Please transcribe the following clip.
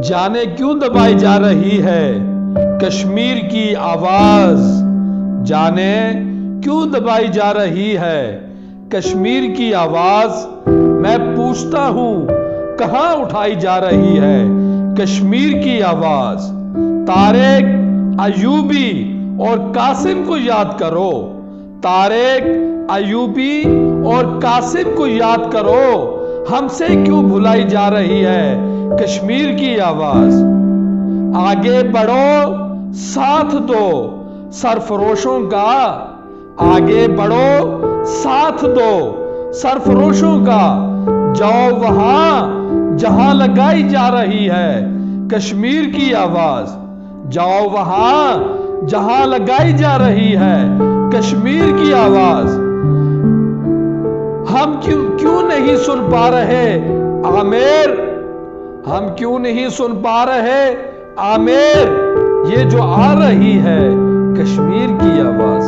جانے کیوں دبائی جا رہی ہے کشمیر کی آواز؟ جانے کیوں دبائی جا رہی ہے کشمیر کی آواز؟ میں پوچھتا ہوں کہاں اٹھائی جا رہی ہے کشمیر کی آواز؟ طارق ایوبی اور قاسم کو یاد کرو، طارق ایوبی اور قاسم کو یاد کرو، ہم سے کیوں بھلائی جا رہی ہے کشمیر کی آواز؟ آگے بڑھو ساتھ دو سرفروشوں کا، آگے بڑھو ساتھ دو سرفروشوں کا، جاؤ وہاں جہاں لگائی جا رہی ہے کشمیر کی آواز، جاؤ وہاں جہاں لگائی جا رہی ہے کشمیر کی آواز۔ ہم کیوں نہیں سن پا رہے عامر، ہم کیوں نہیں سن پا رہے عامر، یہ جو آ رہی ہے کشمیر کی آواز؟